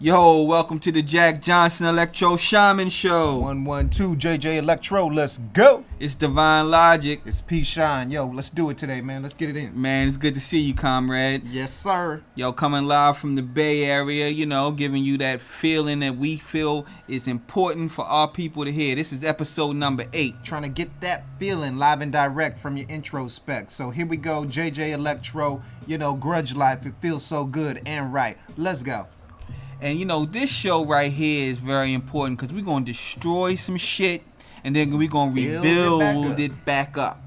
Yo, welcome to the Jack Johnson Electro Shaman Show. 112 JJ Electro, let's go. It's Divine Logic. It's P Shine. Yo, let's do it today, man. Let's get it in. Man, it's good to see you, comrade. Yes, sir. Yo, coming live from the Bay Area, giving you that feeling that we feel is important for our people to hear. This is episode number 8. Trying to get that feeling live and direct from your introspect. So here we go, JJ Electro, Grudge Life. It feels so good and right. Let's go. And this show right here is very important because we're going to destroy some shit and then we're going to rebuild it back up,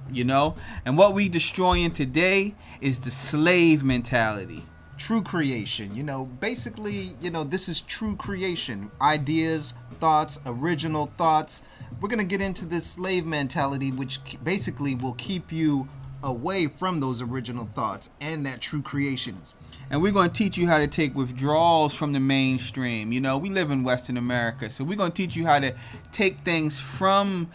And what we destroying today is the slave mentality. True creation, basically, this is true creation. Ideas, thoughts, original thoughts. We're going to get into this slave mentality, which basically will keep you away from those original thoughts and that true creations. And we're going to teach you how to take withdrawals from the mainstream. We live in Western America, so we're going to teach you how to take things from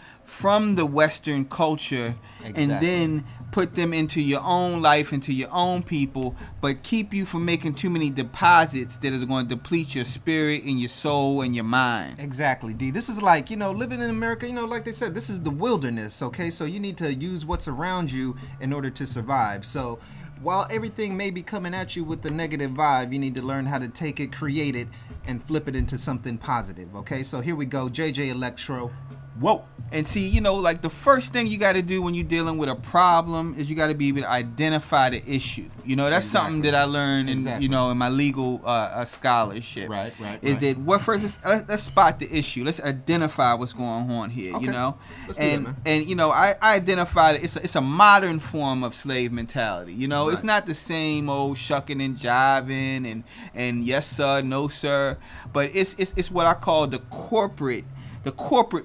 the Western culture and then put them into your own life, into your own people, but keep you from making too many deposits that is going to deplete your spirit and your soul and your mind. Exactly, D. This is like, living in America, like they said, this is the wilderness, okay? So you need to use what's around you in order to survive. So while everything may be coming at you with the negative vibe, you need to learn how to take it, create it, and flip it into something positive, okay? So here we go, JJ Electro. Whoa. And see, like the first thing you got to do when you're dealing with a problem is you got to be able to identify the issue. That's something that I learned in, in my legal scholarship. Right. That first, let's spot the issue. Let's identify what's going on here, okay. Let's do and, that, man. And, I identified it. It's a modern form of slave mentality. Right. It's not the same old shucking and jiving and yes, sir, no, sir. But it's what I call the corporate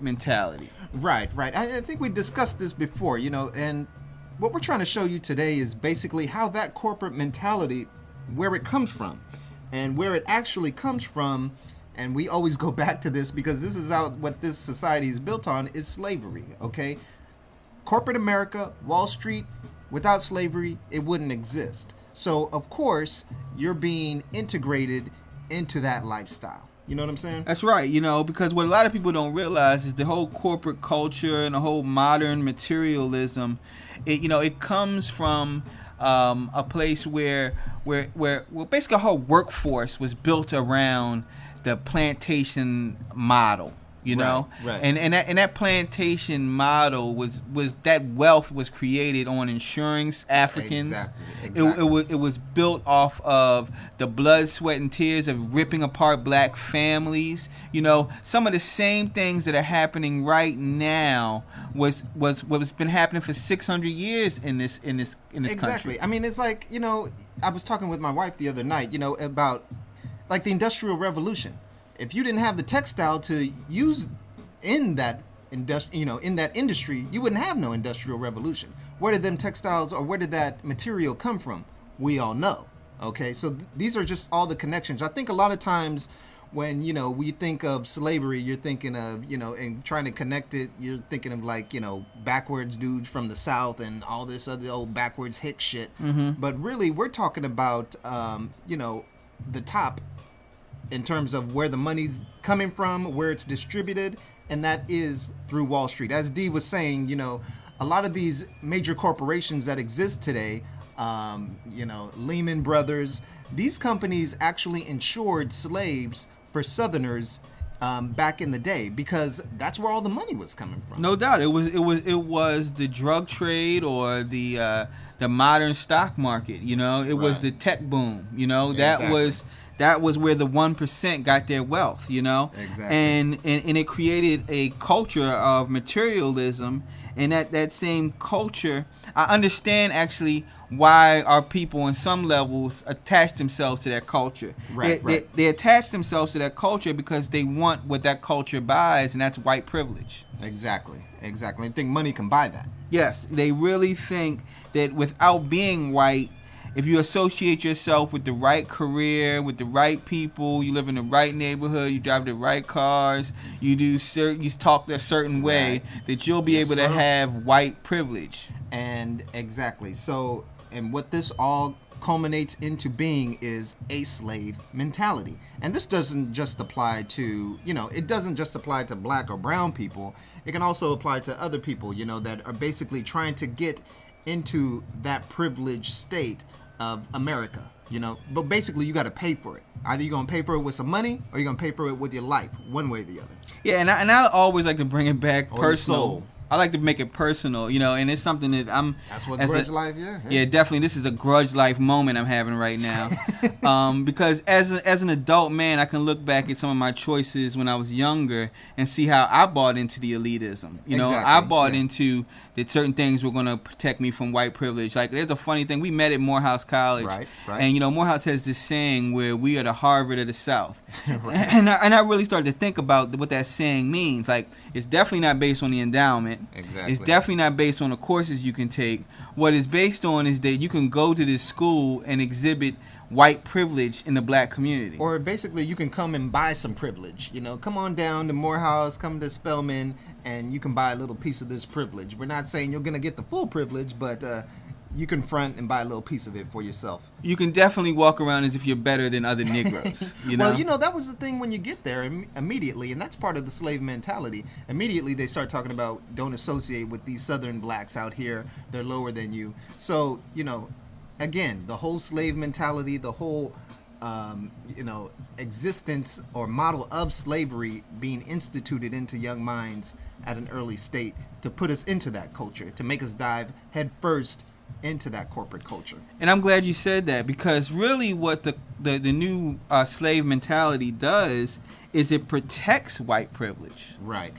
mentality. Right. I think we discussed this before, and what we're trying to show you today is basically how that corporate mentality, where it comes from, and where it actually comes from, and we always go back to this because this is what this society is built on, is slavery, okay? Corporate America, Wall Street, without slavery, it wouldn't exist. So, of course, you're being integrated into that lifestyle. You know what I'm saying? That's right, because what a lot of people don't realize is the whole corporate culture and the whole modern materialism, it comes from a place where basically a whole workforce was built around the plantation model. Right. And that plantation model was that wealth was created on insuring Africans. Exactly. It was built off of the blood, sweat, and tears of ripping apart black families. Some of the same things that are happening right now was what's been happening for 600 years in this Exactly. country. I mean, it's like, I was talking with my wife the other night, about like the Industrial Revolution. If you didn't have the textile to use in that in that industry, you wouldn't have no Industrial Revolution. Where did them textiles or where did that material come from? We all know. Okay, so these are just all the connections. I think a lot of times when we think of slavery, you're thinking of and trying to connect it. You're thinking of like backwards dudes from the South and all this other old backwards hick shit. Mm-hmm. But really, we're talking about the top. In terms of where the money's coming from, where it's distributed, and that is through Wall Street. As Dee was saying, a lot of these major corporations that exist today, Lehman Brothers, these companies actually insured slaves for Southerners back in the day because that's where all the money was coming from. No doubt, it was the drug trade or the modern stock market. It was the tech boom. That was where the 1% got their wealth, Exactly. And it created a culture of materialism, and that same culture, I understand actually why our people on some levels attach themselves to that culture. Right. They attach themselves to that culture because they want what that culture buys, and that's white privilege. Exactly. I think money can buy that. Yes, they really think that without being white, if you associate yourself with the right career, with the right people, you live in the right neighborhood, you drive the right cars, you talk a certain way, that you'll be able to have white privilege. And exactly. So, and what this all culminates into being is a slave mentality. And this doesn't just apply to, it doesn't just apply to black or brown people. It can also apply to other people, that are basically trying to get into that privileged state of America, But basically, you got to pay for it. Either you're going to pay for it with some money or you're going to pay for it with your life, one way or the other. Yeah, and I always like to bring it back or personal. Your soul. I like to make it personal, and it's something that I'm... That's what grudge life, yeah. Yeah, definitely. This is a grudge life moment I'm having right now. Because as an adult man, I can look back at some of my choices when I was younger and see how I bought into the elitism. I bought into that certain things were going to protect me from white privilege. Like, there's a funny thing. We met at Morehouse College. Right. And, Morehouse has this saying where we are the Harvard of the South. Right. And I really started to think about what that saying means. Like, it's definitely not based on the endowment. Exactly. It's definitely not based on the courses you can take. What it's based on is that you can go to this school and exhibit white privilege in the black community. Or basically, you can come and buy some privilege. Come on down to Morehouse, come to Spelman, and you can buy a little piece of this privilege. We're not saying you're going to get the full privilege, but you can front and buy a little piece of it for yourself. You can definitely walk around as if you're better than other Negroes. Well, that was the thing when you get there immediately, and that's part of the slave mentality. Immediately, they start talking about don't associate with these Southern blacks out here. They're lower than you. So, again, the whole slave mentality, the whole, existence or model of slavery being instituted into young minds at an early state to put us into that culture, to make us dive head first into that corporate culture. And I'm glad you said that, because really what the new slave mentality does is it protects white privilege. Right.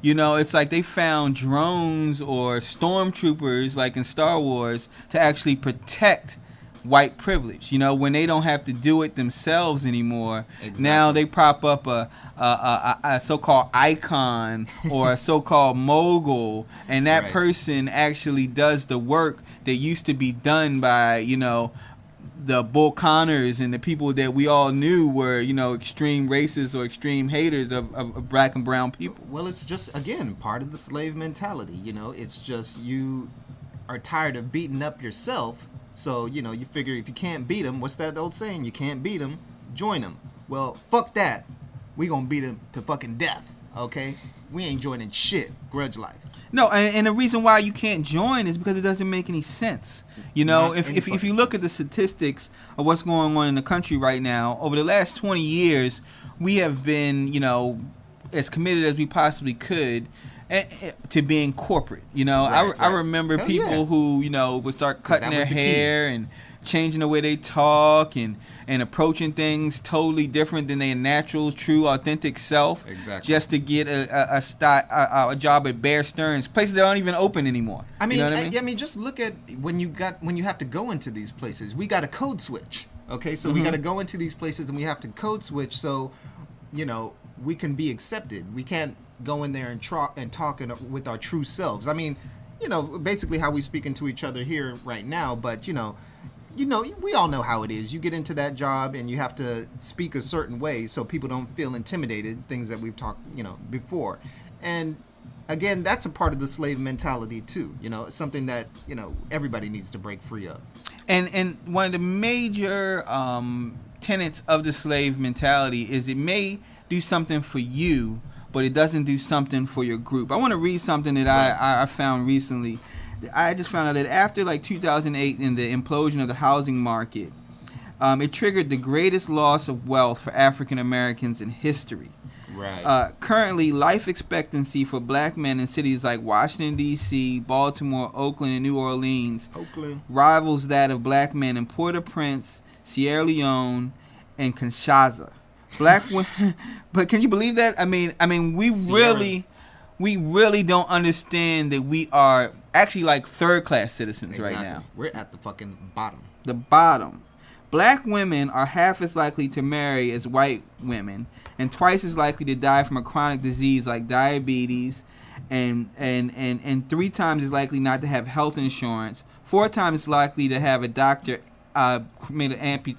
It's like they found drones or stormtroopers, like in Star Wars, to actually protect white privilege. When they don't have to do it themselves anymore. Exactly. Now they prop up a so-called icon or a so-called mogul, and that person actually does the work that used to be done by, the Bull Connors and the people that we all knew were, extreme racists or extreme haters of black and brown people. Well, it's just, again, part of the slave mentality. It's just you are tired of beating up yourself. So, you figure if you can't beat them, what's that old saying? You can't beat them, join them. Well, fuck that. We gonna beat them to fucking death, okay? We ain't joining shit. Grudge life. No, and the reason why you can't join is because it doesn't make any sense. If you look at the statistics of what's going on in the country right now, over the last 20 years, we have been, as committed as we possibly could to being corporate. I remember people who, would start cutting their hair and changing the way they talk and approaching things totally different than their natural, true, authentic self. Exactly. Just to get a job at Bear Stearns, places that aren't even open anymore. I mean, just look at when you have to go into these places. We got a code switch. Okay, so we got to go into these places and we have to code switch so, we can be accepted. We can't go in there and talk with our true selves. I mean, basically how we speaking to each other here right now, but we all know how it is. You get into that job and you have to speak a certain way so people don't feel intimidated, things that we've talked, before. And again, that's a part of the slave mentality too. Something that, everybody needs to break free of. And one of the major tenets of the slave mentality is it may do something for you, but it doesn't do something for your group. I want to read something that I found recently. I just found out that after 2008 and the implosion of the housing market, it triggered the greatest loss of wealth for African Americans in history. Right. Currently, life expectancy for black men in cities like Washington, D.C., Baltimore, Oakland, and New Orleans rivals that of black men in Port-au-Prince, Sierra Leone, and Kinshasa. Black women, but can you believe that? I mean, we really don't understand that we are actually third-class citizens right now. We're at the fucking bottom. The bottom. Black women are half as likely to marry as white women, and twice as likely to die from a chronic disease like diabetes, and 3 times as likely not to have health insurance, 4 times as likely to have a doctor amputate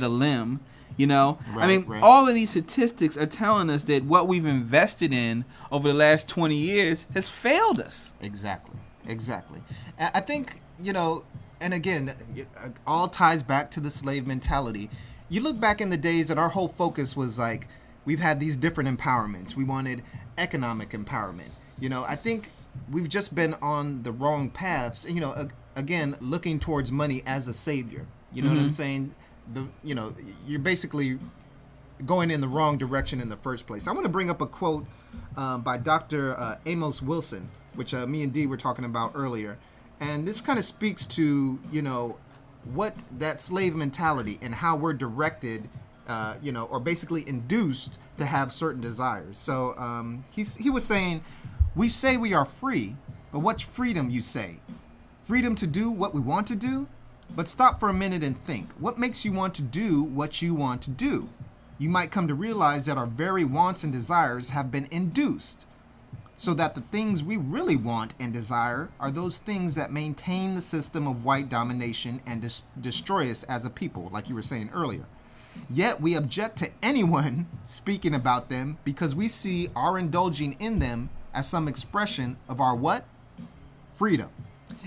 a limb. All of these statistics are telling us that what we've invested in over the last 20 years has failed us. Exactly. I think, and again, it all ties back to the slave mentality. You look back in the days and our whole focus was like, we've had these different empowerments. We wanted economic empowerment. I think we've just been on the wrong paths. Again, looking towards money as a savior. You know what I'm saying? You're basically going in the wrong direction in the first place. I want to bring up a quote by Dr. Amos Wilson, which me and Dee were talking about earlier. And this kind of speaks to, what that slave mentality and how we're directed, or basically induced to have certain desires. So he was saying, we say we are free, but what's freedom, you say? Freedom to do what we want to do? But stop for a minute and think. What makes you want to do what you want to do? You might come to realize that our very wants and desires have been induced, so that the things we really want and desire are those things that maintain the system of white domination and destroy us as a people, like you were saying earlier. Yet we object to anyone speaking about them because we see our indulging in them as some expression of our what? Freedom.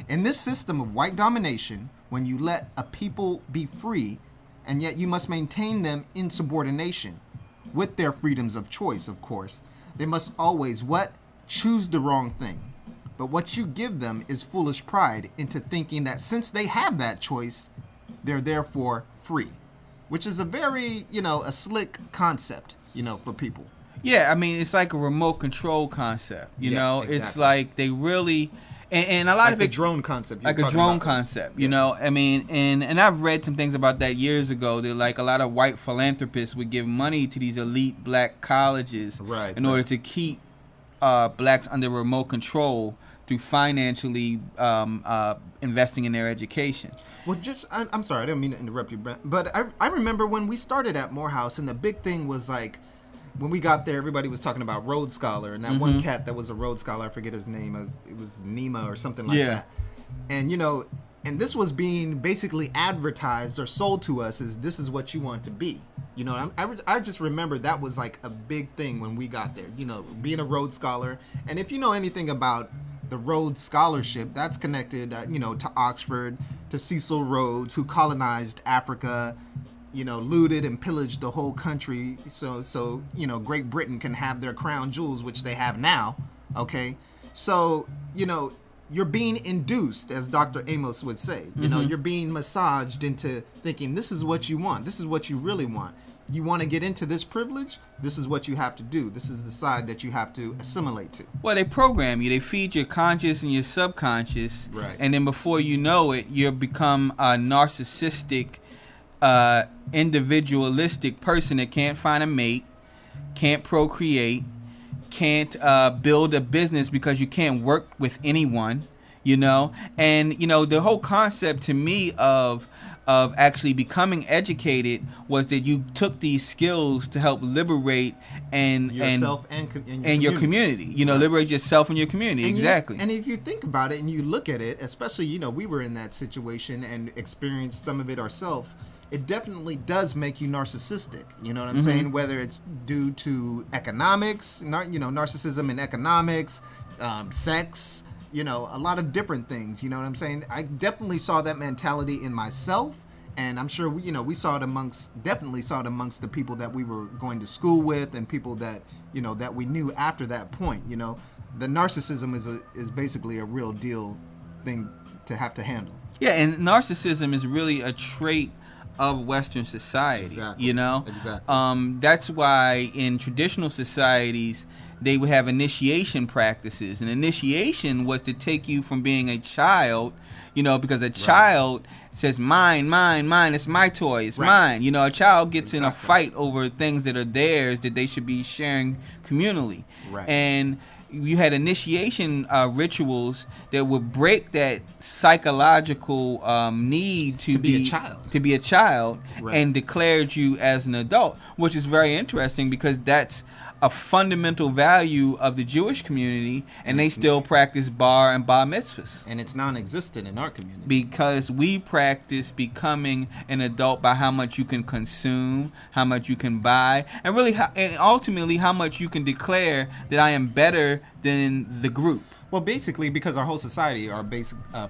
In this system of white domination, when you let a people be free, and yet you must maintain them in subordination, with their freedoms of choice, of course, they must always what? Choose the wrong thing. But what you give them is foolish pride into thinking that since they have that choice, they're therefore free, which is a very, a slick concept, for people. Yeah, I mean, it's like a remote control concept, Exactly. It's like they really, and a lot like of it, a drone concept, like a drone concept, I mean, and I've read some things about that years ago. They're like a lot of white philanthropists would give money to these elite black colleges in order to keep blacks under remote control through financially investing in their education. Well, I'm sorry, I didn't mean to interrupt you, but I remember when we started at Morehouse, and the big thing was like, when we got there, everybody was talking about Rhodes Scholar, and that one cat that was a Rhodes Scholar, I forget his name, it was Nima or something like that. And, and this was being basically advertised or sold to us as this is what you want to be. I just remember that was like a big thing when we got there, being a Rhodes Scholar. And if you know anything about the Rhodes Scholarship, that's connected, to Oxford, to Cecil Rhodes, who colonized Africa, looted and pillaged the whole country. So Great Britain can have their crown jewels, which they have now. Okay. So, you're being induced, as Dr. Amos would say, you're being massaged into thinking this is what you want. This is what you really want. You want to get into this privilege? This is what you have to do. This is the side that you have to assimilate to. Well, they program you. They feed your conscious and your subconscious. Right. And then before you know it, you become a narcissistic, individualistic person that can't find a mate, can't procreate, can't build a business because you can't work with anyone, And, the whole concept to me of actually becoming educated was that you took these skills to help liberate yourself and your community. Liberate yourself and your community. And exactly. And if you think about it and you look at it, especially, we were in that situation and experienced some of it ourselves, it definitely does make you narcissistic. You know what I'm saying? Whether it's due to economics, narcissism in economics, sex, a lot of different things. You know what I'm saying? I definitely saw that mentality in myself, and I'm sure we saw it definitely saw it amongst the people that we were going to school with and people that that we knew after that point. The narcissism is basically a real deal thing to have to handle. Yeah, and narcissism is really a trait of Western society. Exactly. Exactly. That's why in traditional societies they would have initiation practices, and initiation was to take you from being a child, because a child says mine, it's my toy, it's mine. A child gets in a fight over things that are theirs that they should be sharing communally. And you had initiation rituals that would break that psychological need to be a child, and declared you as an adult, which is very interesting because that's a fundamental value of the Jewish community, and they still practice bar and bar mitzvahs. And it's non-existent in our community. Because we practice becoming an adult by how much you can consume, how much you can buy, and really, and ultimately, how much you can declare that I am better than the group. Well, basically, because our whole society are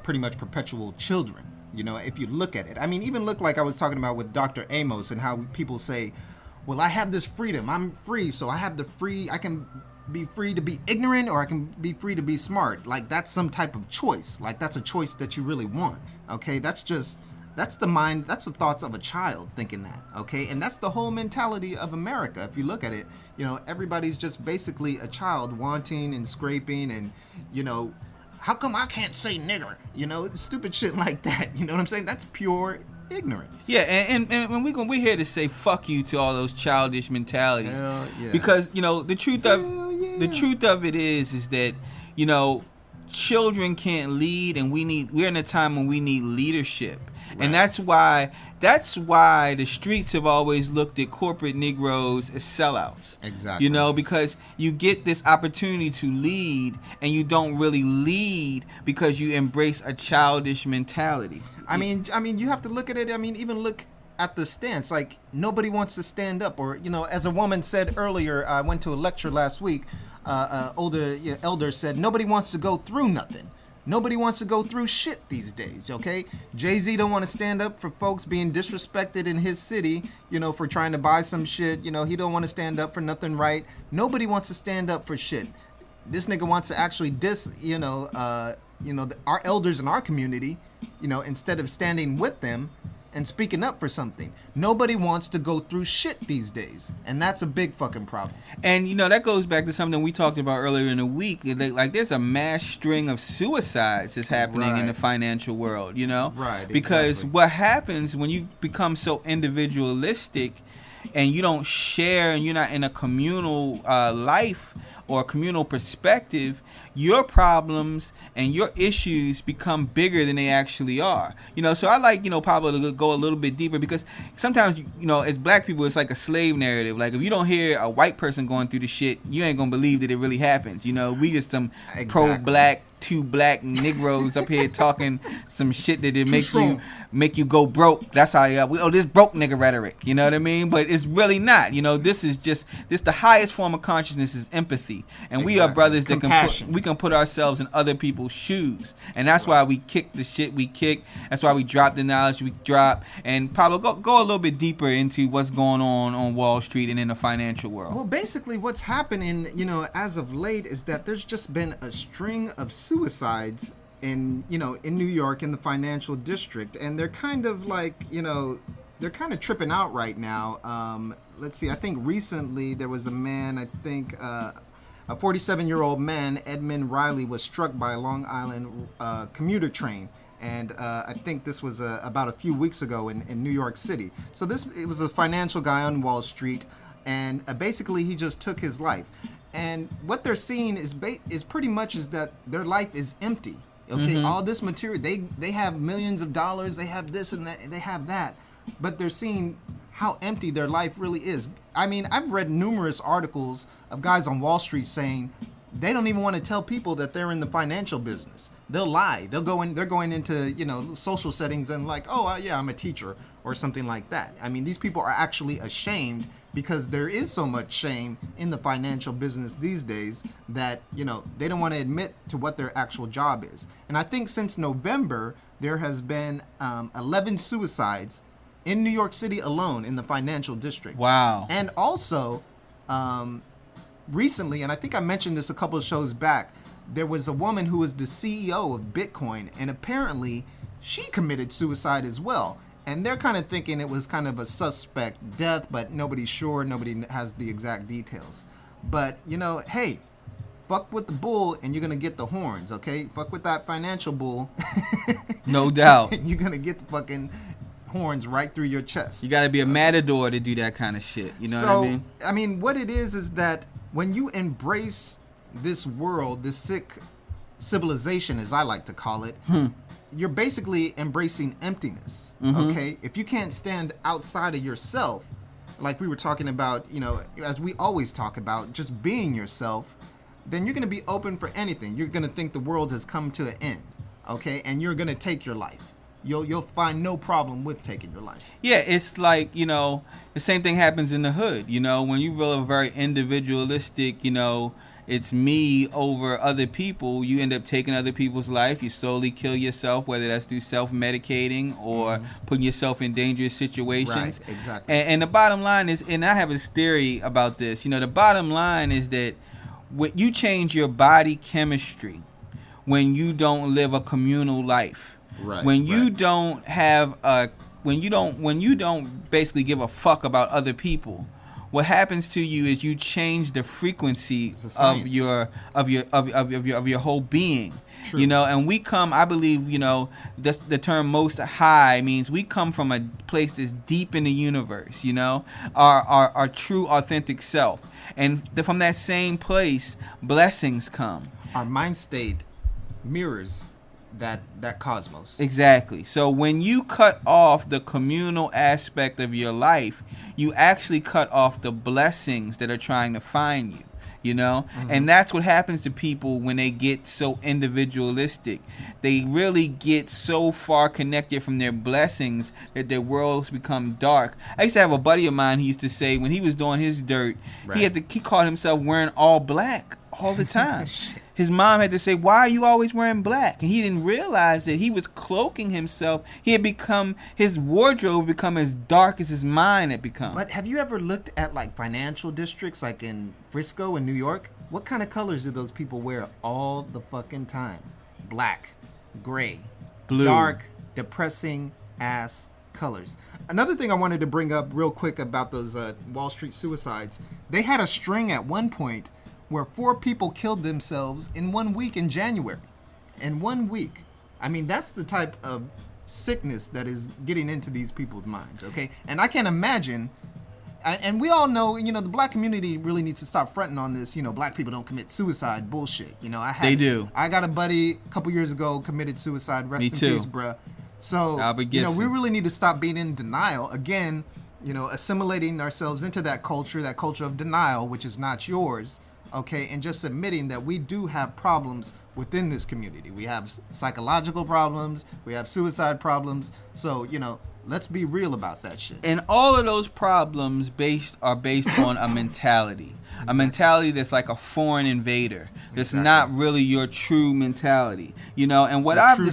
pretty much perpetual children. You know, if you look at it, I mean, even look like I was talking about with Dr. Amos and how people say, well, I have this freedom. I'm free. So I can be free to be ignorant, or I can be free to be smart. Like, that's some type of choice. Like, that's a choice that you really want. Okay. That's the mind, that's the thoughts of a child thinking that. Okay. And that's the whole mentality of America. If you look at it, you know, everybody's just basically a child wanting and scraping and, you know, how come I can't say nigger? You know, stupid shit like that. You know what I'm saying? That's pure ignorance. Yeah, and when we're here to say fuck you to all those childish mentalities. Hell yeah. Because, you know, the truth of it is that, you know, children can't lead, and we're in a time when we need leadership. Right. And that's why the streets have always looked at corporate Negroes as sellouts. Exactly. You know, because you get this opportunity to lead, and you don't really lead because you embrace a childish mentality. I mean, you have to look at it. I mean, even look at the stance. Like, nobody wants to stand up, or, you know, as a woman said earlier, I went to a lecture last week. Elder said, nobody wants to go through nothing. Nobody wants to go through shit these days, okay? Jay-Z don't want to stand up for folks being disrespected in his city, you know, for trying to buy some shit. You know, he don't want to stand up for nothing right. Nobody wants to stand up for shit. This nigga wants to actually our elders in our community, you know, instead of standing with them and speaking up for something. Nobody wants to go through shit these days, and that's a big fucking problem. And, you know, that goes back to something we talked about earlier in the week. Like, there's a mass string of suicides that's happening in the financial world, you know? Right, because what happens when you become so individualistic and you don't share, and you're not in a communal life or a communal perspective, your problems and your issues become bigger than they actually are. You know, so I like, you know, Pablo to go a little bit deeper, because sometimes, you know, as black people, it's like a slave narrative. Like, if you don't hear a white person going through the shit, you ain't gonna believe that it really happens. You know, we just some pro-black, two black Negroes up here talking some shit that make you go broke. That's how this broke nigga rhetoric. You know what I mean? But it's really not. You know, this the highest form of consciousness is empathy, and we are brothers that can put ourselves in other people's shoes, and that's why we kick the shit we kick. That's why we drop the knowledge we drop. And Pablo, go a little bit deeper into what's going on Wall Street and in the financial world. Well, basically, what's happening, you know, as of late, is that there's just been a string of suicides in New York, in the financial district, and they're kind of like, you know, they're kind of tripping out right now. Let's see, I think recently there was a man, I think a 47-year-old man, Edmund Riley, was struck by a Long Island commuter train, and I think this was about a few weeks ago in New York City. So it was a financial guy on Wall Street, and basically he just took his life. And what they're seeing is pretty much is that their life is empty. Okay, all this material, they have millions of dollars, they have this and that, they have that, but they're seeing how empty their life really is. I mean, I've read numerous articles of guys on Wall Street saying they don't even want to tell people that they're in the financial business. They'll lie. They're going into, you know, social settings and like, oh yeah, I'm a teacher or something like that. I mean, these people are actually ashamed, because there is so much shame in the financial business these days that, you know, they don't want to admit to what their actual job is. And I think since November, there has been 11 suicides in New York City alone in the financial district. Wow. And also, recently, and I think I mentioned this a couple of shows back, there was a woman who was the CEO of Bitcoin, and apparently she committed suicide as well. And they're kind of thinking it was kind of a suspect death, but nobody's sure. Nobody has the exact details. But, you know, hey, fuck with the bull and you're going to get the horns, okay? Fuck with that financial bull. No doubt. You're going to get the fucking horns right through your chest. You got to be a matador to do that kind of shit. You know what I mean? I mean, what it is that when you embrace this world, this sick civilization, as I like to call it, you're basically embracing emptiness, okay? If you can't stand outside of yourself, like we were talking about, you know, as we always talk about, just being yourself, then you're going to be open for anything. You're going to think the world has come to an end, okay? And you're going to take your life. You'll find no problem with taking your life. Yeah, it's like, you know, the same thing happens in the hood, you know, when you really very individualistic, you know, it's me over other people, you end up taking other people's life. You slowly kill yourself, whether that's through self-medicating or putting yourself in dangerous situations. Right, exactly. And the bottom line is, and I have this theory about this, the bottom line is that when you change your body chemistry, when you don't live a communal life, right, when you don't have a, when you don't basically give a fuck about other people, what happens to you is you change the frequency of your whole being. True. And we come, I believe, the term most high means we come from a place that's deep in the universe, our true authentic self. And from that same place, blessings come. Our mind state mirrors that cosmos. Exactly. So when you cut off the communal aspect of your life, you actually cut off the blessings that are trying to find you. And that's what happens to people when they get so individualistic. They really get so far connected from their blessings that their worlds become dark. I used to have a buddy of mine, he used to say when he was doing his dirt, he caught himself wearing all black all the time. His mom had to say, "Why are you always wearing black?" And he didn't realize that he was cloaking himself. His wardrobe had become as dark as his mind had become. But have you ever looked at like financial districts like in Frisco and New York? What kind of colors do those people wear all the fucking time? Black, gray, blue, dark, depressing ass colors. Another thing I wanted to bring up real quick about those Wall Street suicides. They had a string at one point where 4 people killed themselves in 1 week in January. In 1 week. I mean, that's the type of sickness that is getting into these people's minds, okay? And I can't imagine, and we all know, the black community really needs to stop fronting on this, black people don't commit suicide bullshit. They do. I got a buddy a couple years ago committed suicide. Rest in peace, bruh. So, we really need to stop being in denial. Again, assimilating ourselves into that culture of denial, which is not yours. Okay, and just admitting that we do have problems within this community. We have psychological problems, we have suicide problems. So, let's be real about that shit. And all of those problems are based on a mentality. A mentality that's like a foreign invader. That's not really your true mentality. And what I've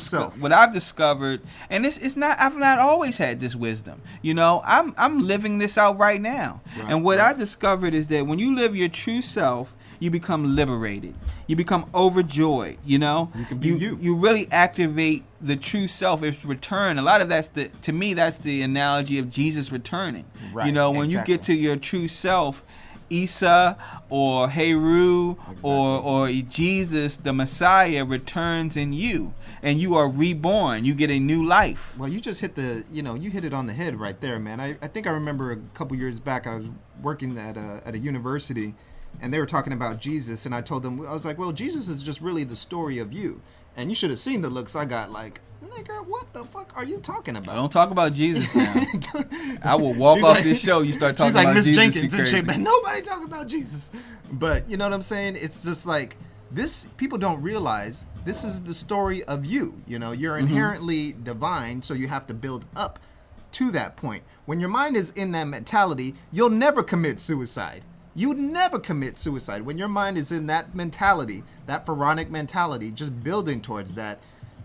discovered, and I've not always had this wisdom. I'm living this out right now. Right, and what I discovered is that when you live your true self, you become liberated. You become overjoyed, You can be you. You really activate the true self. It's return. A lot of that's to me, that's the analogy of Jesus returning. Right. When you get to your true self, Isa or Heru or Jesus, the Messiah, returns in you, and you are reborn. You get a new life. Well, you just hit you hit it on the head right there, man. I think I remember a couple years back, I was working at a university, and they were talking about Jesus, and I told them, I was like, well, Jesus is just really the story of you. And you should have seen the looks I got, like, nigga, what the fuck are you talking about? Don't talk about Jesus now. I will walk off this show, you start talking about Jesus. She's like Miss Jenkins and shit, but nobody talk about Jesus. But you know what I'm saying? It's just like, this, people don't realize this is the story of you. You're inherently divine, so you have to build up to that point. When your mind is in that mentality, you'll never commit suicide. You'd never commit suicide. When your mind is in that mentality, that pharaonic mentality, just building towards that,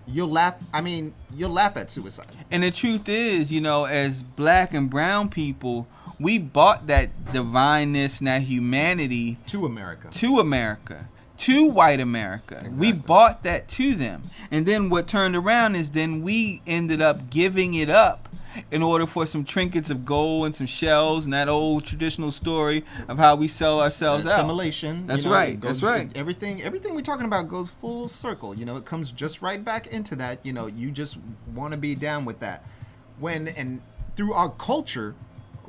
you'll laugh at suicide. And the truth is, as black and brown people, we bought that divineness and that humanity to America. To white America. Exactly. We bought that to them. And then what turned around is then we ended up giving it up in order for some trinkets of gold and some shells and that old traditional story of how we sell ourselves out. Assimilation. That's right. That's right. Everything we're talking about goes full circle. It comes just right back into that. You just want to be down with that. And through our culture,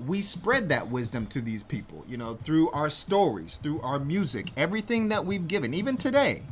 we spread that wisdom to these people, through our stories, through our music, everything that we've given, even today,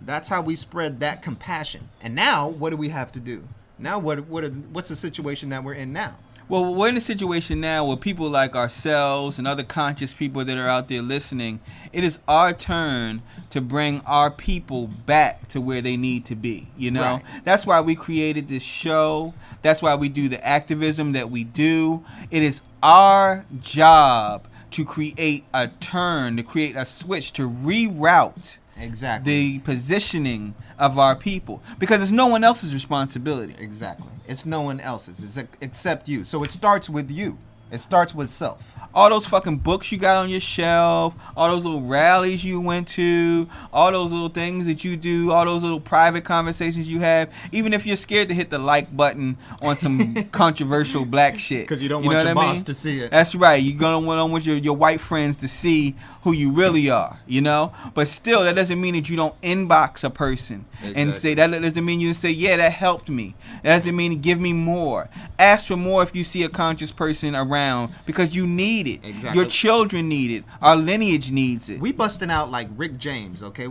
that's how we spread that compassion. And now, what do we have to do? Now, what's the situation that we're in now? Well, we're in a situation now where people like ourselves and other conscious people that are out there listening, it is our turn to bring our people back to where they need to be, Right. That's why we created this show. That's why we do the activism that we do. It is our job to create a turn, to create a switch, to reroute Exactly. the positioning of our people, because it's no one else's responsibility. Exactly. It's no one else's. It's except you. So it starts with you. It starts with self. All those fucking books you got on your shelf, all those little rallies you went to, all those little things that you do, all those little private conversations you have, even if you're scared to hit the like button on some controversial black shit. Because you don't want your boss to see it. That's right. You're going to want your white friends to see who you really are, you know? But still, that doesn't mean that you don't inbox a person and say, that doesn't mean you say, yeah, that helped me. That doesn't mean give me more. Ask for more if you see a conscious person around, because you need it. Exactly. Your children need it. Our lineage needs it. We busting out like Rick James, okay?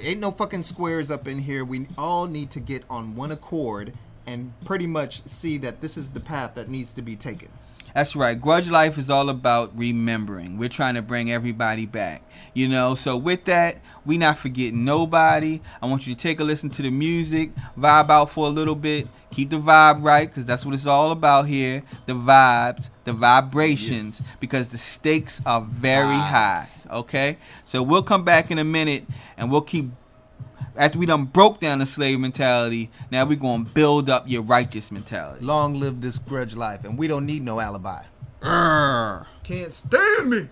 Ain't no fucking squares up in here. We all need to get on one accord and pretty much see that this is the path that needs to be taken. That's right. Grudge Life is all about remembering. We're trying to bring everybody back. You know, so with that, we not forgetting nobody. I want you to take a listen to the music, vibe out for a little bit, keep the vibe right, because that's what it's all about here. The vibes, the vibrations, yes. Because the stakes are very high. Okay? So we'll come back in a minute, and we'll keep, after we done broke down the slave mentality, now we're going to build up your righteous mentality. Long live this grudge life, and we don't need no alibi. Can't stand me.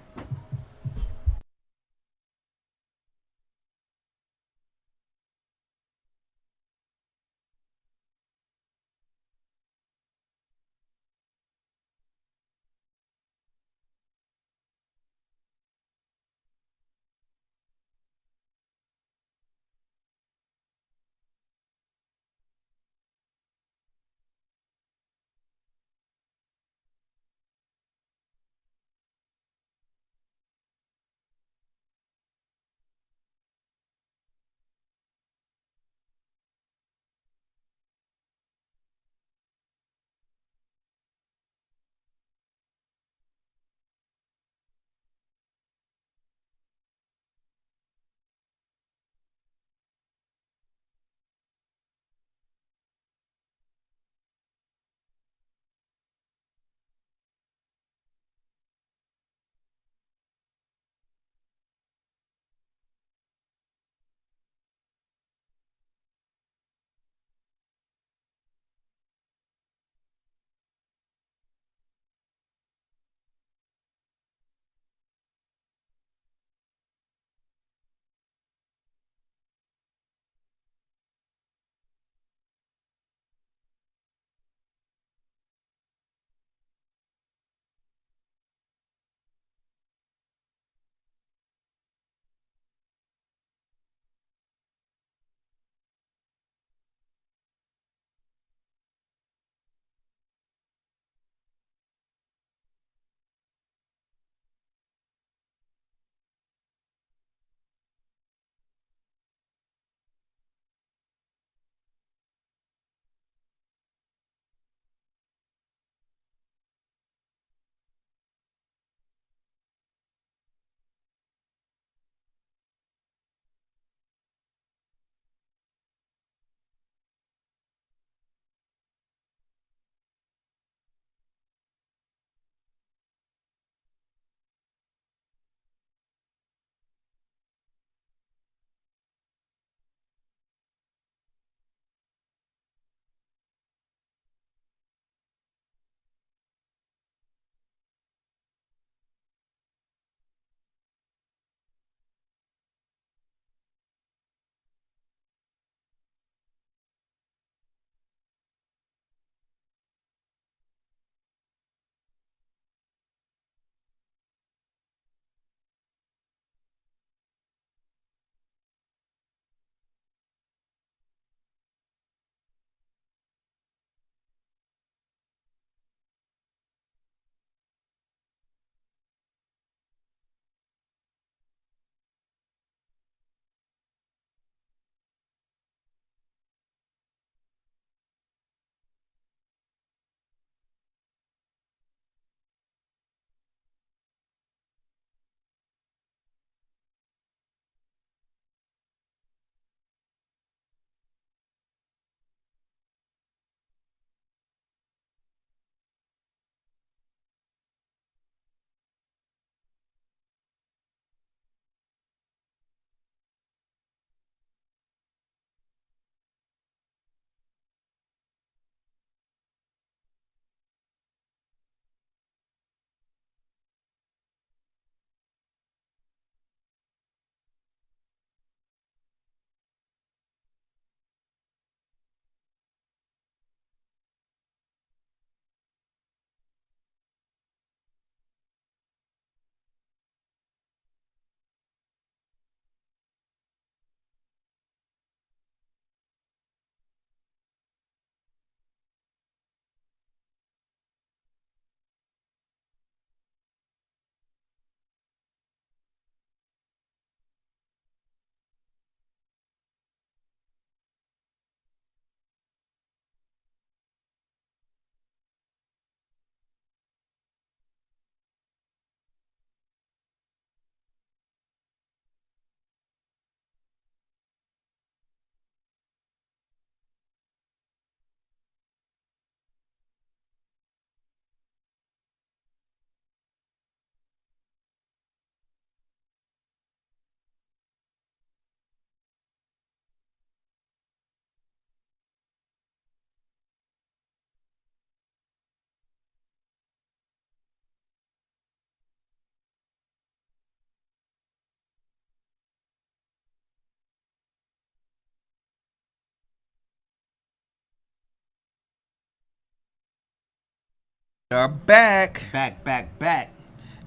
Are back. Back.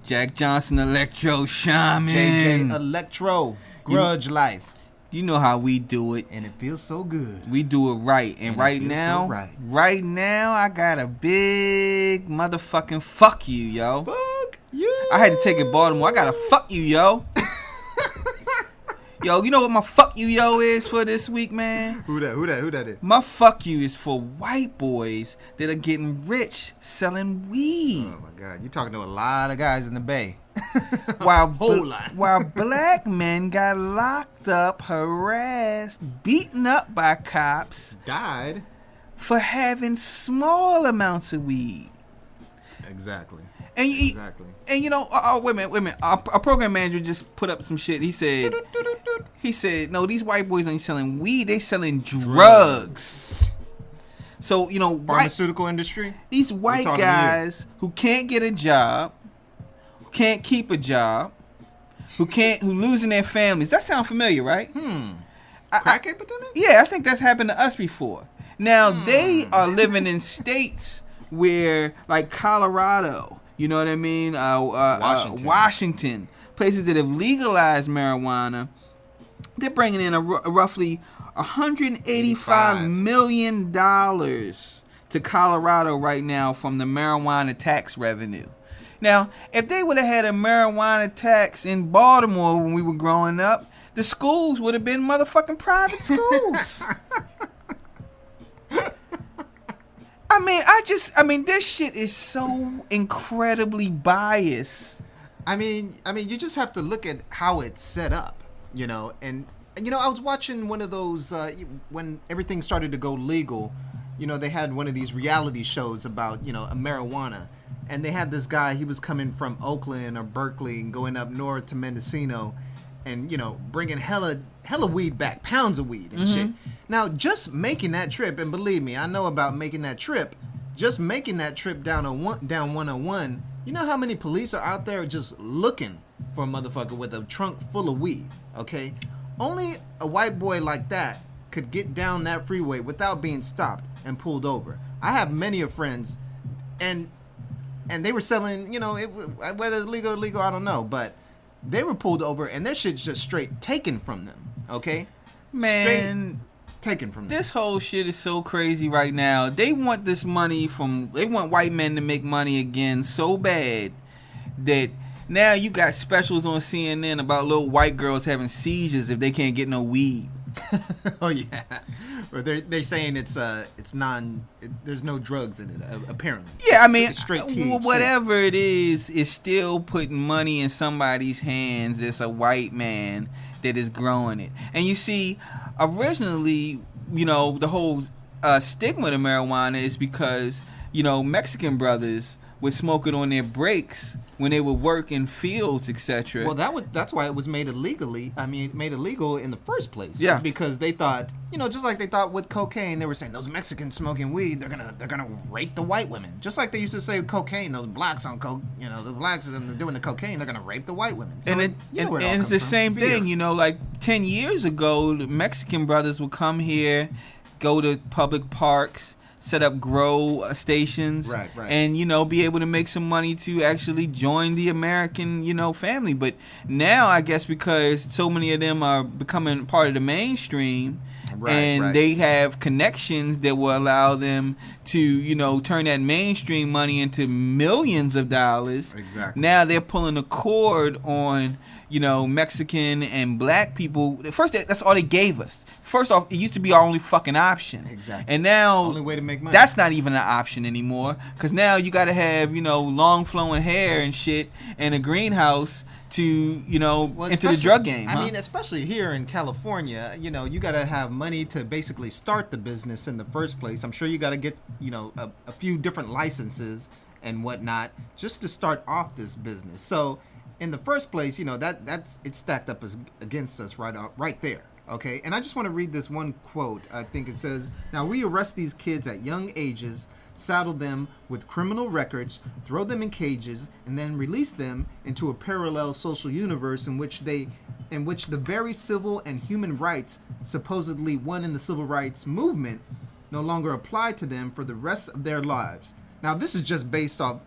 Jack Johnson, Electro Shaman. JJ Electro. Grudge Life. You know how we do it. And it feels so good. We do it right. And right now, right now, I got a big motherfucking fuck you, yo. Fuck you. I had to take it Baltimore. I got a fuck you, yo. Yo, you know what my fuck you, yo, is for this week, man? Who that is? My fuck you is for white boys that are getting rich selling weed. Oh, my God. You're talking to a lot of guys in the Bay. While While black men got locked up, harassed, beaten up by cops, died for having small amounts of weed. Exactly. And you know, wait a minute. Our program manager just put up some shit. He said, no, these white boys ain't selling weed. They selling drugs. So, you know, pharmaceutical industry. These white guys who can't get a job, who can't keep a job, who losing their families. That sound familiar, right? Crack epidemic? Yeah, I think that's happened to us before. Now, they are living in states where, like Colorado, you know what I mean? Washington, places that have legalized marijuana, they're bringing in a roughly $185 million to Colorado right now from the marijuana tax revenue. Now, if they would have had a marijuana tax in Baltimore when we were growing up, the schools would have been motherfucking private schools. I mean, this shit is so incredibly biased. I mean, you just have to look at how it's set up, you know. And you know, I was watching one of those when everything started to go legal. You know, they had one of these reality shows about, you know, marijuana, and they had this guy. He was coming from Oakland or Berkeley and going up north to Mendocino, and you know, bringing hella weed back, pounds of weed and shit. Now, just making that trip, and believe me, I know about making that trip. Just making that trip down 101, you know how many police are out there just looking for a motherfucker with a trunk full of weed, okay? Only a white boy like that could get down that freeway without being stopped and pulled over. I have many of friends, and they were selling, you know, whether it's legal or illegal, I don't know, but they were pulled over, and their shit's just straight taken from them, okay? Man, straight taken from them. This whole shit is so crazy right now. They want this money they want white men to make money again so bad that now you got specials on CNN about little white girls having seizures if they can't get no weed. Oh yeah, but they're saying there's no drugs in it apparently. Yeah, I mean, it's straight THC. Whatever it is still putting money in somebody's hands. It's a white man that is growing it. And you see, originally, you know, the whole stigma of marijuana is because, you know, Mexican brothers would smoke it on their breaks when they would work in fields, etc. Well, that's why it was made illegal in the first place. Yeah. It's because they thought, you know, just like they thought with cocaine, they were saying those Mexicans smoking weed, they're gonna rape the white women. Just like they used to say with cocaine, those blacks on coke, you know, the blacks doing the cocaine, they're gonna rape the white women. So and it's the same thing, you know, like 10 years ago, the Mexican brothers would come here, go to public parks, set up grow stations, right. And, you know, be able to make some money to actually join the American, you know, family. But now, I guess because so many of them are becoming part of the mainstream, they have connections that will allow them to, you know, turn that mainstream money into millions of dollars. Exactly. Now they're pulling a cord on, you know, Mexican and black people. First, that's all they gave us. First off, it used to be our only fucking option. Exactly. And now, only way to make money. That's not even an option anymore. Because now you got to have, you know, long flowing hair and shit and a greenhouse to, you know, enter the drug game. I mean, especially here in California, you know, you got to have money to basically start the business in the first place. I'm sure you got to get, you know, a few different licenses and whatnot just to start off this business. So in the first place, you know, that's it's stacked up against us right there. Okay, and I just want to read this one quote. I think it says, "Now we arrest these kids at young ages, saddle them with criminal records, throw them in cages, and then release them into a parallel social universe in which the very civil and human rights supposedly won in the civil rights movement no longer apply to them for the rest of their lives. Now, this is just based off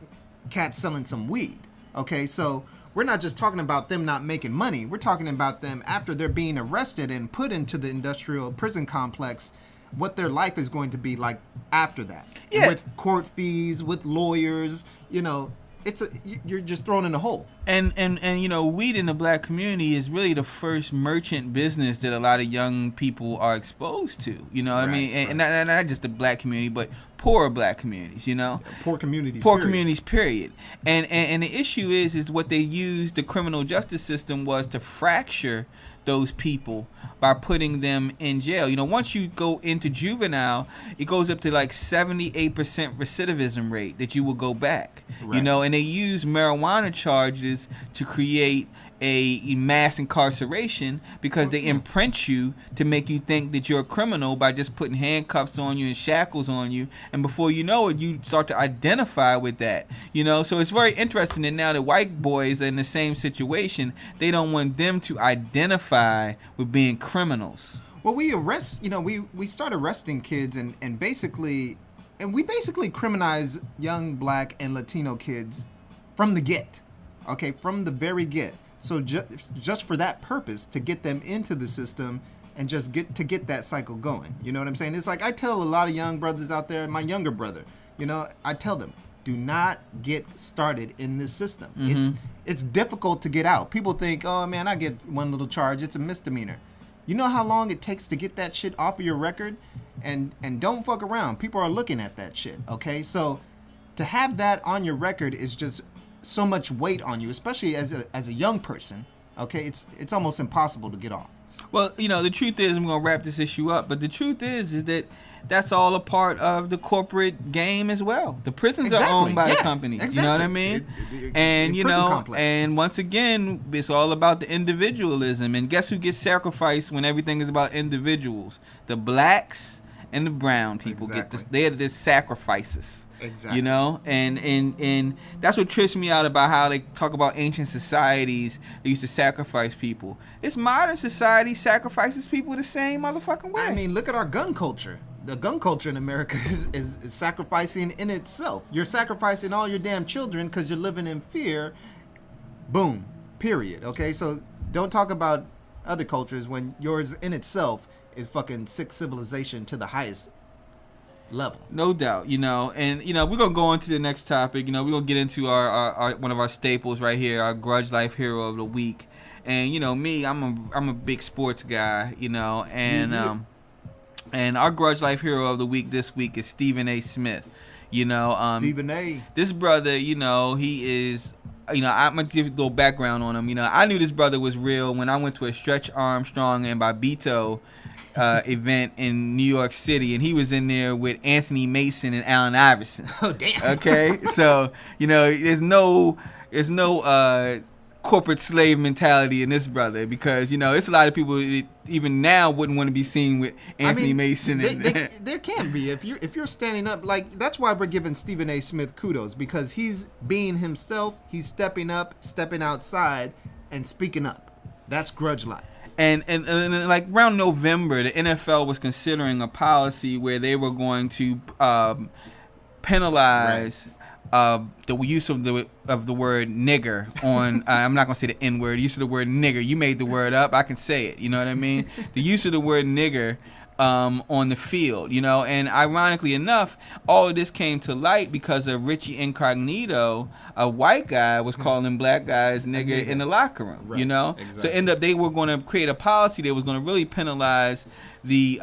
cats selling some weed. Okay, so we're not just talking about them not making money. We're talking about them after they're being arrested and put into the industrial prison complex, what their life is going to be like after that. Yeah. With court fees, with lawyers, you're just thrown in a hole. And weed in the black community is really the first merchant business that a lot of young people are exposed to. You know what I mean? And not just the black community, but poor black communities. Poor communities. Communities. Period. And the issue is what they used the criminal justice system was to fracture those people by putting them in jail. Once you go into juvenile, it goes up to like 78% recidivism rate that you will go back. Right. And they use marijuana charges to create a mass incarceration because they imprint you to make you think that you're a criminal by just putting handcuffs on you and shackles on you, and before you know it, you start to identify with that. So it's very interesting that now the white boys are in the same situation. They don't want them to identify with being criminals. Well, we arrest, we start arresting kids and basically criminalize young black and Latino kids from the get. Okay, from the very get. So just for that purpose, to get them into the system and just get that cycle going. You know what I'm saying? It's like I tell a lot of young brothers out there, my younger brother, I tell them, do not get started in this system. Mm-hmm. It's difficult to get out. People think, oh man, I get one little charge, it's a misdemeanor. You know how long it takes to get that shit off of your record? And don't fuck around. People are looking at that shit, okay? So to have that on your record is just so much weight on you, especially as a young person. Okay, it's almost impossible to get off. Well, the truth is, I'm going to wrap this issue up, but the truth is that that's all a part of the corporate game as well. The prisons are owned by the companies. Exactly. You know what I mean? And once again, it's all about the individualism. And guess who gets sacrificed when everything is about individuals? The blacks and the brown people they're the sacrifices. Exactly. And that's what trips me out about how they talk about ancient societies that used to sacrifice people. This modern society sacrifices people the same motherfucking way. I mean, look at our gun culture. The gun culture in America is sacrificing in itself. You're sacrificing all your damn children because you're living in fear. Boom. Period. Okay, so don't talk about other cultures when yours in itself is fucking sick civilization to the highest level. No doubt, and we're gonna go on to the next topic. We're gonna get into our one of our staples right here, our Grudge Life Hero of the Week. And me, I'm a big sports guy, and and our Grudge Life Hero of the Week this week is Stephen A. Smith. Stephen A. This brother, he is. I'm gonna give you a little background on him. I knew this brother was real when I went to a Stretch Armstrong and Bobito event in New York City, and he was in there with Anthony Mason and Allen Iverson. Oh damn. Okay, so there's no corporate slave mentality in this brother, because it's a lot of people that even now wouldn't want to be seen with Anthony Mason. There can be if you're standing up. Like, that's why we're giving Stephen A. Smith kudos, because he's being himself. He's stepping up, stepping outside, and speaking up. That's Grudge Life. And like around November, the NFL was considering a policy where they were going to penalize the use of the word nigger on. I'm not gonna say the N word. The use of the word nigger. You made the word up. I can say it. You know what I mean? The use of the word nigger on the field. And ironically enough, all of this came to light because of Richie Incognito, a white guy, was calling black guys nigger in the locker room. Right. Exactly. So end up they were going to create a policy that was going to really penalize the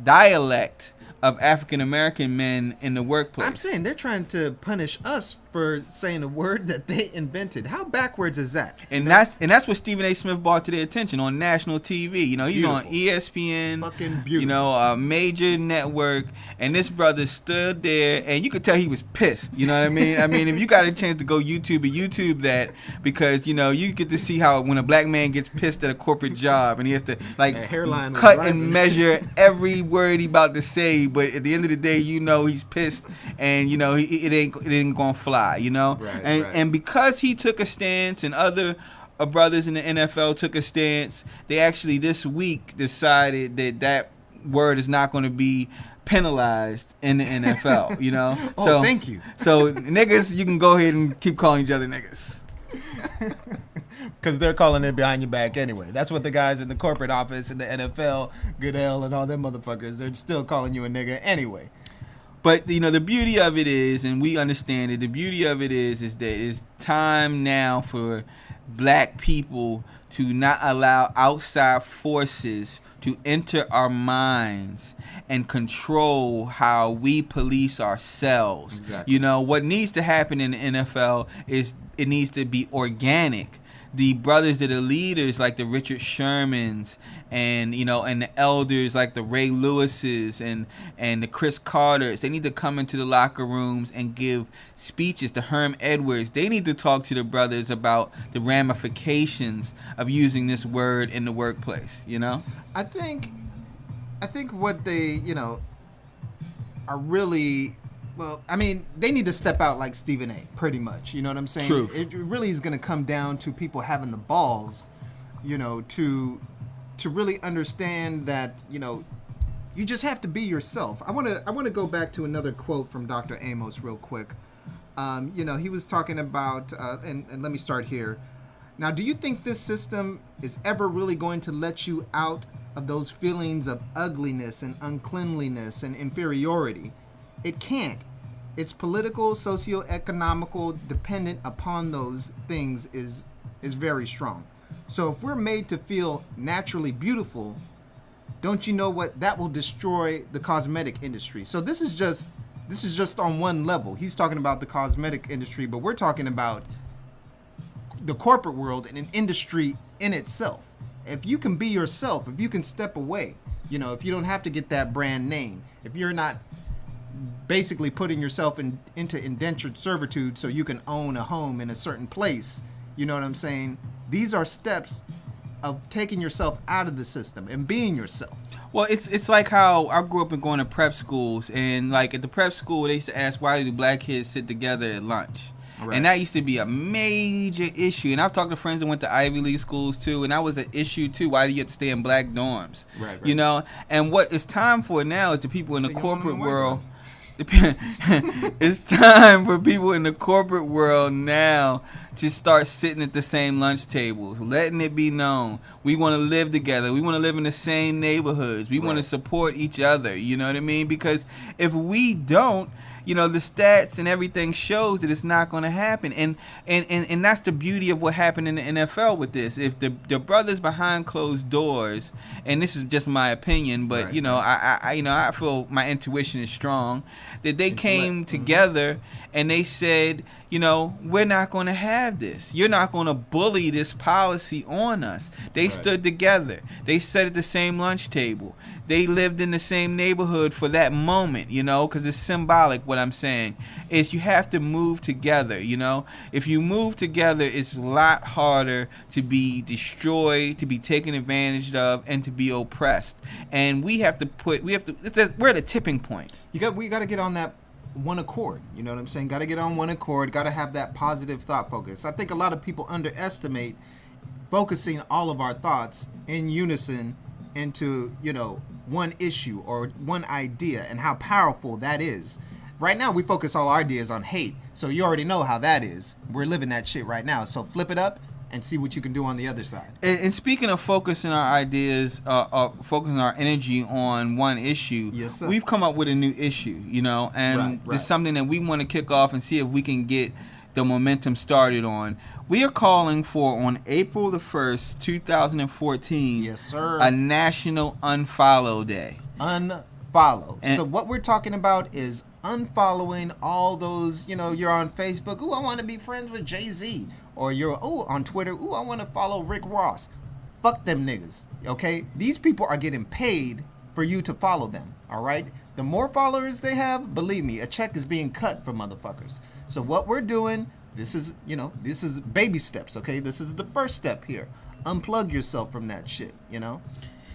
dialect of African American men in the workplace. I'm saying they're trying to punish us for saying a word that they invented. How backwards is that? And that's what Stephen A. Smith brought to their attention on national TV. He's Beautiful. on ESPN. Fucking beautiful. A major network, and this brother stood there, and you could tell he was pissed. You know what I mean? I mean, if you got a chance to go YouTube that, because you get to see how when a black man gets pissed at a corporate job and he has to cut and measure every word he about to say, but at the end of the day, he's pissed, and it ain't gonna fly. And because he took a stance, and other brothers in the NFL took a stance, they actually this week decided that word is not going to be penalized in the NFL, you know? Oh, thank you. So niggas, you can go ahead and keep calling each other niggas. Because they're calling it behind your back anyway. That's what the guys in the corporate office in the NFL, Goodell, and all them motherfuckers, they're still calling you a nigga anyway. But, you know, the beauty of it is, and we understand it, the beauty of it is that it's time now for black people to not allow outside forces to enter our minds and control how we police ourselves. Exactly. You know, what needs to happen in the NFL is it needs to be organic. The brothers that are leaders, like the Richard Shermans, and you know, and the elders like the Ray Lewises and the Chris Carters, they need to come into the locker rooms and give speeches. The Herm Edwards, they need to talk to the brothers about the ramifications of using this word in the workplace. You know, I think what they, you know, are really. Well, I mean, they need to step out like Stephen A. pretty much. You know what I'm saying? True. It really is going to come down to people having the balls, you know, to really understand that, you know, you just have to be yourself. I want to go back to another quote from Dr. Amos real quick. You know, he was talking about, and let me start here. Now, do you think this system is ever really going to let you out of those feelings of ugliness and uncleanliness and inferiority? It can't. It's political, socio-economical, dependent upon those things is very strong. So if we're made to feel naturally beautiful, don't you know what that will destroy the cosmetic industry? So this is just on one level. He's talking about the cosmetic industry, but we're talking about the corporate world and an industry in itself. If you can be yourself, if you can step away, you know, if you don't have to get that brand name, if you're not basically putting yourself into indentured servitude so you can own a home in a certain place, you know what I'm saying? These are steps of taking yourself out of the system and being yourself. Well, it's like how I grew up in going to prep schools, and like at the prep school, they used to ask, why do black kids sit together at lunch? Right. And that used to be a major issue. And I've talked to friends that went to Ivy League schools too, and that was an issue too. Why do you have to stay in black dorms? Right. You know, and what it's time for now is the people in the corporate world. It's time for people in the corporate world now to start sitting at the same lunch tables, letting it be known we want to live together. We want to live in the same neighborhoods. We want to support each other. You know what I mean? Because if we don't, you know, the stats and everything shows that it's not going to happen. And that's the beauty of what happened in the NFL with this. If the brothers behind closed doors, and this is just my opinion, but, you know, I feel my intuition is strong, that they came together and they said, you know, we're not going to have this. You're not going to bully this policy on us. They stood together. They sat at the same lunch table. They lived in the same neighborhood for that moment, you know, because it's symbolic. What I'm saying is you have to move together, you know. If you move together, it's a lot harder to be destroyed, to be taken advantage of, and to be oppressed. And we're at a tipping point. We got to get on that one accord, you know what I'm saying? Got to get on one accord, got to have that positive thought focus. I think a lot of people underestimate focusing all of our thoughts in unison into, you know, one issue or one idea and how powerful that is. Right now, we focus all our ideas on hate, so you already know how that is. We're living that shit right now, so flip it up and see what you can do on the other side. And speaking of focusing our ideas, focusing our energy on one issue, yes, sir. We've come up with a new issue, you know, and it's something that we want to kick off and see if we can get the momentum started on. We are calling for, on April the 1st, 2014, yes, sir, a National Unfollow Day. Unfollow. So what we're talking about is unfollowing all those, you know, you're on Facebook, ooh, I want to be friends with Jay-Z. Or you're, on Twitter, I want to follow Rick Ross. Fuck them niggas, okay? These people are getting paid for you to follow them, all right? The more followers they have, believe me, a check is being cut for motherfuckers. So what we're doing, this is baby steps, okay? This is the first step here. Unplug yourself from that shit, you know?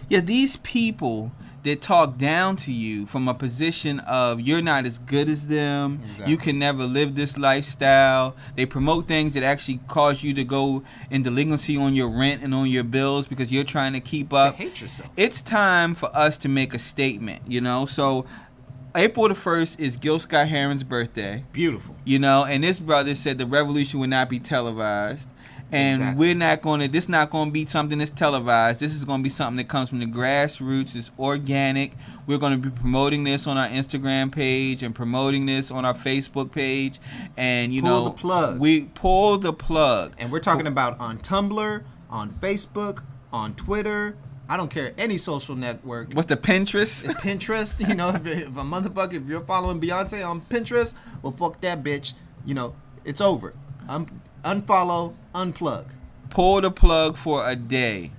Yeah, these people that talk down to you from a position of you're not as good as them, exactly. You can never live this lifestyle. They promote things that actually cause you to go in delinquency on your rent and on your bills because you're trying to keep up. To hate yourself. It's time for us to make a statement, you know? So April the 1st is Gil Scott Heron's birthday. Beautiful. You know, and this brother said the revolution would not be televised. And Exactly. we're not going to, this not going to be something that's televised. This is going to be something that comes from the grassroots. It's organic. We're going to be promoting this on our Instagram page and promoting this on our Facebook page. And, you know, Pull the plug. We pull the plug. And we're talking about on Tumblr, on Facebook, on Twitter. I don't care, any social network. What's the Pinterest? Pinterest, you know, if a motherfucker, if you're following Beyonce on Pinterest, well, fuck that bitch. You know, it's over. Unfollow, unplug. Pull the plug for a day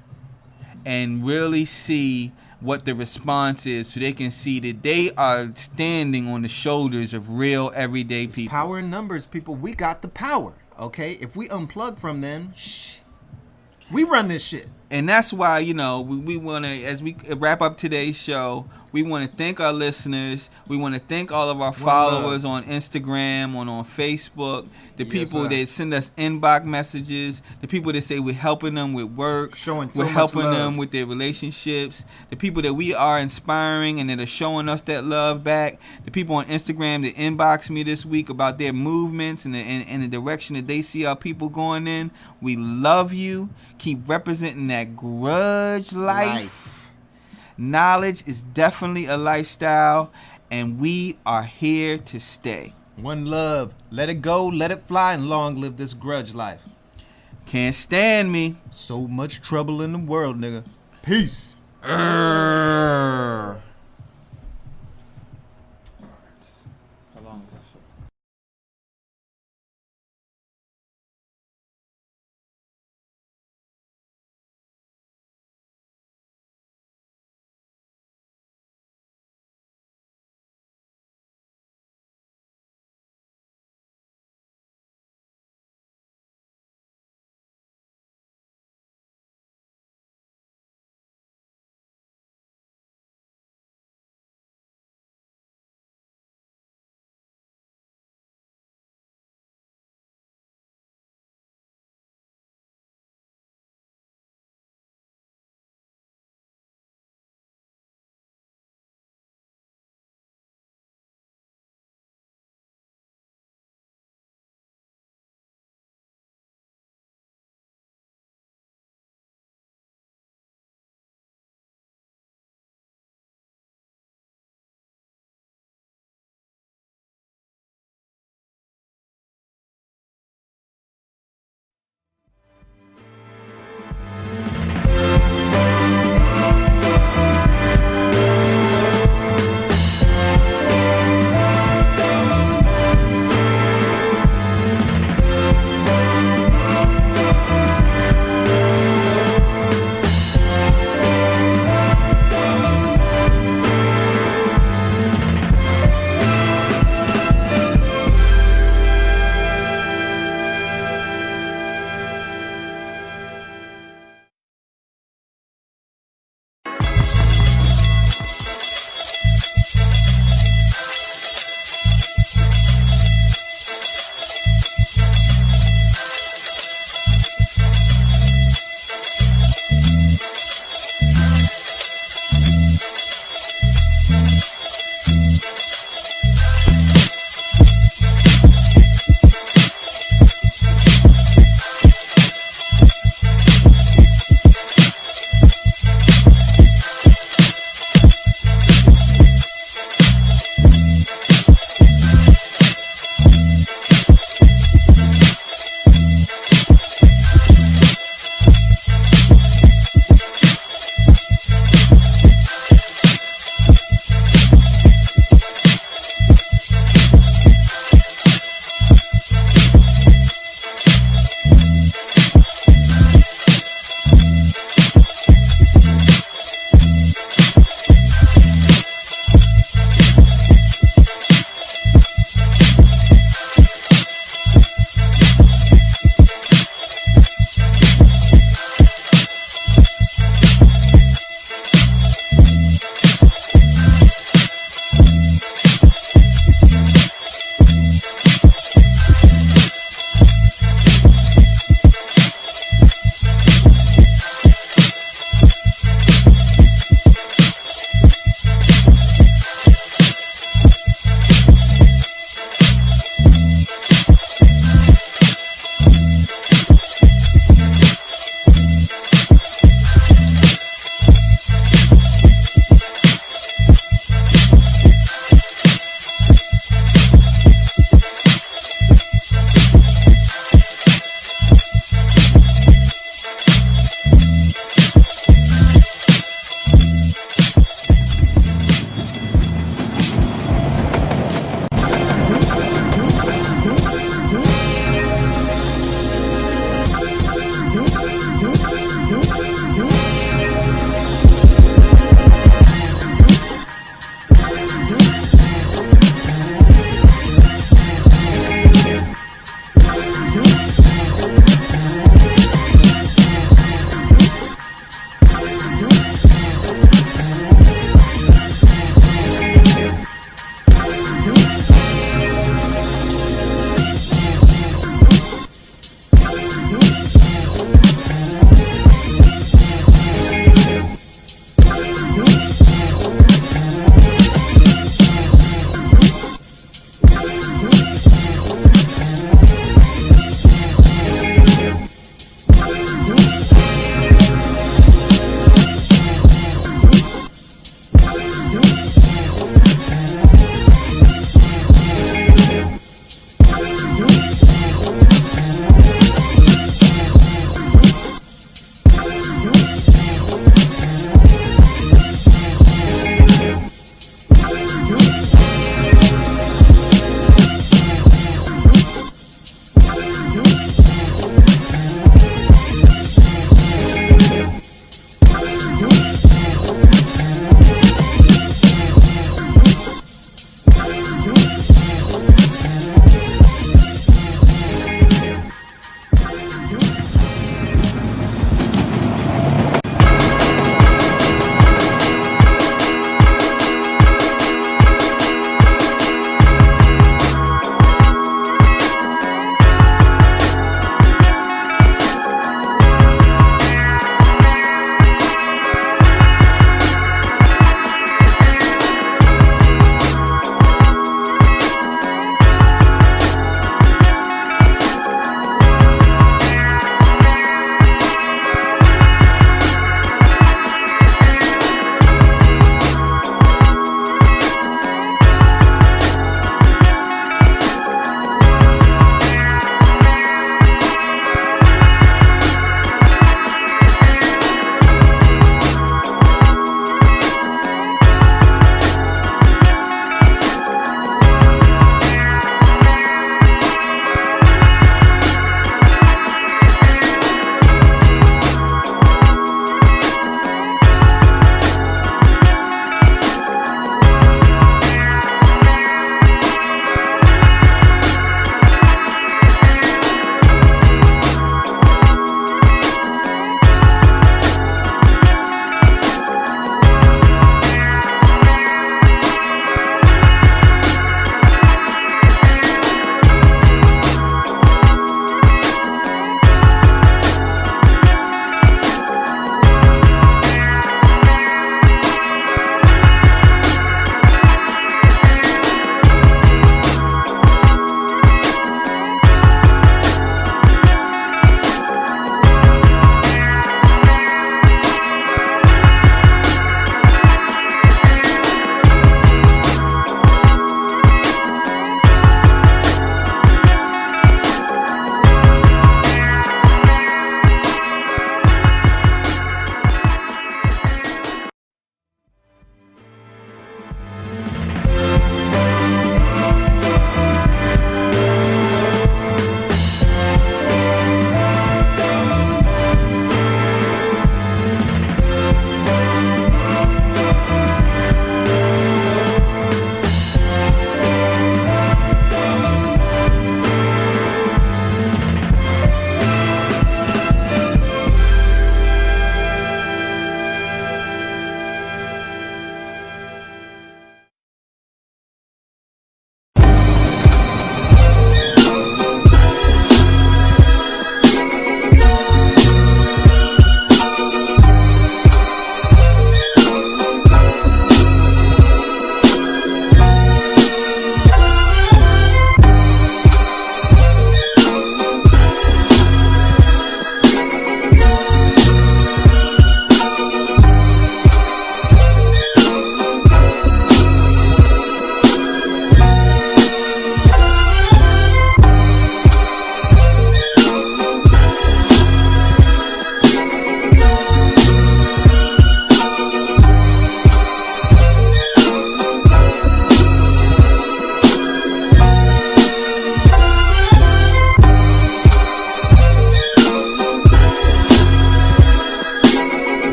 and really see what the response is so they can see that they are standing on the shoulders of real everyday It's people. power in numbers, people. We got the power, okay? If we unplug from them, we run this shit. And that's why, you know, we want to, as we wrap up today's show, we want to thank our listeners. We want to thank all of our followers on Instagram, on Facebook, the people that send us inbox messages, the people that say we're helping them with work, Showing so we're much helping love. them with their relationships, the people that we are inspiring and that are showing us that love back, the people on Instagram that inboxed me this week about their movements and the direction that they see our people going in. We love you. Keep representing that grudge life. Knowledge is definitely a lifestyle, and we are here to stay. One love. Let it go, let it fly, and long live this grudge life. Can't stand me. So much trouble in the world, nigga. Peace.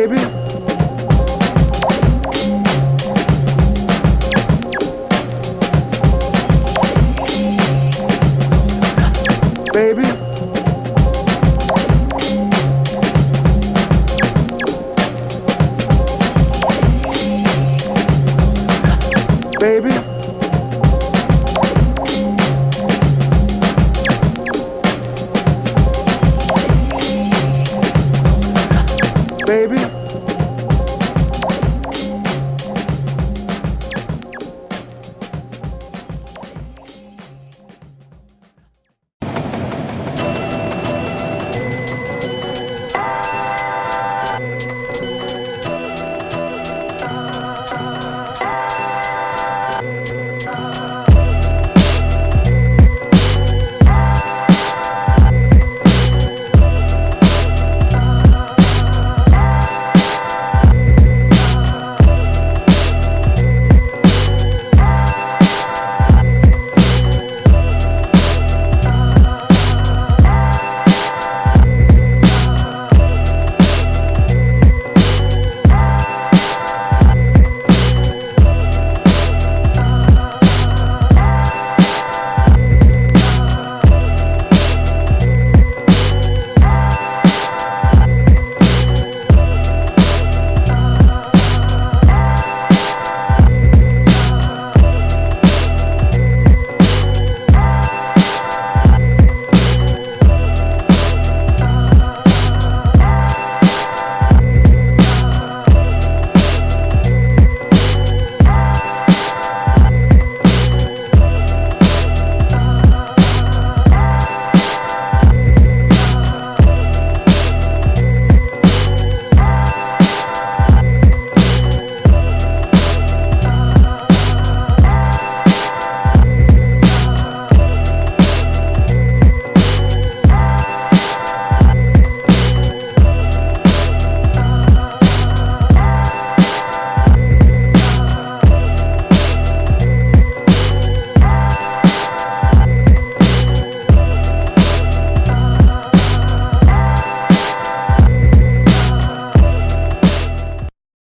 baby. Baby. Baby. Baby.